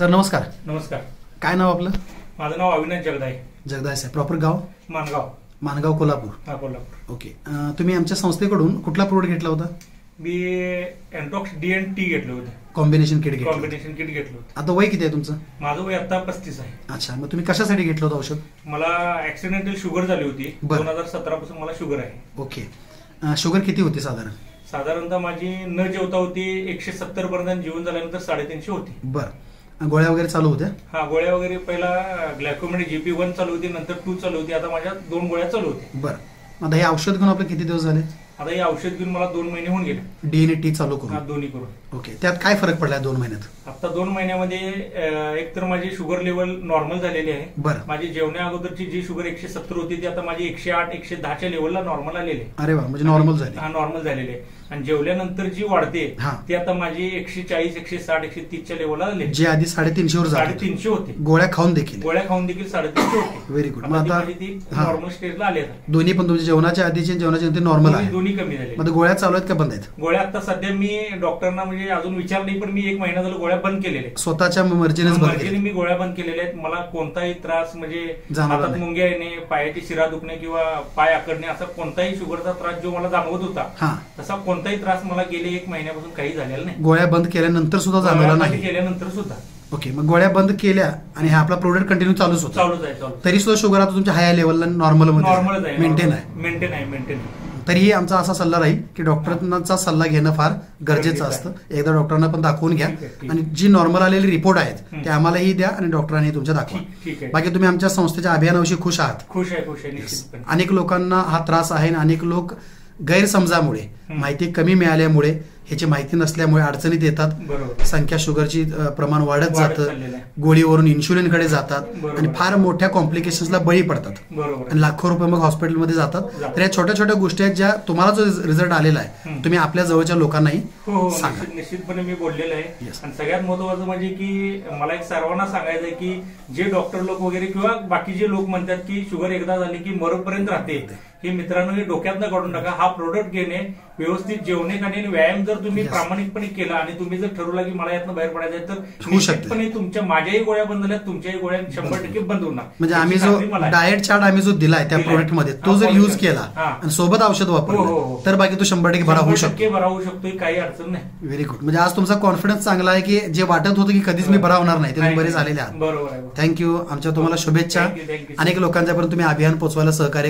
Sir नमस्कार. नमस्कार. काय नाव आपलं? माझं नाव अविनाश जगदाय. जगदाय साहेब. प्रॉपर गाव? मानगाव कोल्हापूर. हा, कोल्हापूर. ओके. तुम्ही आमच्या संस्थेकडून कुठला प्रोडक्ट घेतला होता? मी एन्टॉक्स डी&टी घेतलं होतं. कॉम्बिनेशन किट घेतलं. कॉम्बिनेशन किट घेतलं होतं. आता वय किती आहे तुमचं? माझं वय आता 35 आहे. अच्छा, मग तुम्ही कशासाठी घेतलं होतं औषध? मला ऍक्सिडेंटल शुगर झाली होती. 2017 पासून मला शुगर आहे. ओके. शुगर किती होती साधारणतः माझी न जेवता होती 170 पर्यंत, जेवण झाल्यानंतर 350 होती. बरं. गोळ्या वगैरे चालू होत्या? हा, गोळ्या वगैरे पहिला ग्लायकोमेट GP1 चालू होती, नंतर 2 चालू होती. आता माझ्या 2 गोळ्या चालू होत्या. बरं. आता हे औषध घेऊन आपले किती दिवस झाले? आता हे औषध घेऊन मला 2 महिने होऊन गेले. डी&टी चालू करून? हा, दोन्ही करून. ओके. त्यात काय फरक पडला 2 महिन्यात? आता 2 महिन्यामध्ये एक तर माझी शुगर लेवल नॉर्मल झालेली आहे. बरं. माझी जेवण्या अगोदरची जी शुगर 170 होती ती आता माझी 108 110च्या लेवलला नॉर्मल आलेली आहे. अरे वा, म्हणजे नॉर्मल झाली. हा, नॉर्मल झालेली आहे. आणि जेवल्यानंतर जी वाढते ती आता माझी 140 160 130च्या लेवलला आली. जे आधी 350 वर 350 होते. गोळ्या खाऊन देखील 350 होते. Very good. मग आता ती नॉर्मल स्टेजला आली. दोन्ही पण तुमच्या जेवणाच्या आधीचे जेवणाच्या नंतर नॉर्मल आहे? दोन्ही कमी झाले. मग गोळ्या चालू आहेत का बंद आहेत? गोळ्या आता सध्या मी डॉक्टरना म्हणजे अजून विचार नाही, पण मी 1 महिना झाला गोळ्या बंद केलेल्या. स्वतःच्या मर्जीने मी गोळ्या बंद केलेल्या आहेत. मला कोणताही त्रास म्हणजे हातात मुंग्या येणे, पायाची शिरा दुखणे किंवा पाय आकडणे असा कोणताही शुगरचा त्रास जो मला जाणवत होता तसा कोणताही त्रास मला गेले 1 महिन्यापासून काही झालेला नाही. गोळ्या बंद केल्यानंतर सुद्धा जाणवला नाही? केल्यानंतर सुद्धा. ओके. मग गोळ्या बंद केल्या आणि हा आपला प्रोडक्ट कंटिन्यू चालूच होता? चालूच आहे. तरी सुद्धा शुगर आता तुमच्या हाय लेवलला नॉर्मल आहे, मेंटेन आहे. तरीही आमचा असा सल्ला राहील की डॉक्टरांचा सल्ला घेणं फार गरजेचं असतं. एकदा डॉक्टरांना पण दाखवून घ्या आणि जी नॉर्मल आलेली रिपोर्ट आहेत ते आम्हालाही द्या आणि डॉक्टरांनी तुमच्या दाखवा. बाकी तुम्ही आमच्या संस्थेच्या अभियानाविषयी खुश आहात? खुश आहे. अनेक लोकांना हा त्रास आहे आणि अनेक लोक गैरसमजामुळे, माहिती कमी मिळाल्यामुळे, ह्याची माहिती नसल्यामुळे अडचणीत येतात. संख्या शुगरची प्रमाण वाढत जातं, गोळीवरून इन्शुलिनकडे जातात आणि फार मोठ्या कॉम्प्लिकेशन्सला बळी पडतात आणि लाखो रुपये मग हॉस्पिटलमध्ये जातात. तर या छोट्या छोट्या गोष्टी आहेत ज्या तुम्हाला जो रिझल्ट आलेला आहे तुम्ही आपल्या जवळच्या लोकांनाही सांगा. निश्चितपणे मी बोललेलं आहे. आणि सगळ्यात महत्वाचं म्हणजे की मला एक सर्वांना सांगायचं आहे की जे डॉक्टर लोक वगैरे किंवा बाकीचे लोक म्हणतात की शुगर एकदा झाली की मरोपर्यंत राहते, हे मित्रांनो हे डोक्यात न काढून टाका. हा प्रोडक्ट घेणे, व्यवस्थित जेवणे खाणे आणि व्यायाम जर तुम्ही प्रामाणिकपणे केला आणि तुम्ही जर ठरवला की मला यातनं बाहेर पडायचं आहे तर निश्चितपणे तुमच्या माझ्याही गोळ्या बंद झाल्या, तुमच्याही गोळ्या 100% बंद होणार. म्हणजे आम्ही जो डाएट चार्ट आम्ही जो दिलाय त्या प्रोडक्ट मध्ये तो जर युज केला आणि सोबत औषध वापरलं तर बाकी तो 100% बरा होऊ शकतो. काही अडचण नाही. Very good. म्हणजे आज तुमचा कॉन्फिडन्स चांगला आहे की जे वाटत होतं की कधीच मी बरा होणार नाही ते तुम्ही बरे झालेले आहात. बरोबर आहे. थँक्यू. आमच्या तुम्हाला शुभेच्छा. अनेक लोकांच्यापर्यंत तुम्ही अभियान पोहोचवायला सहकार्य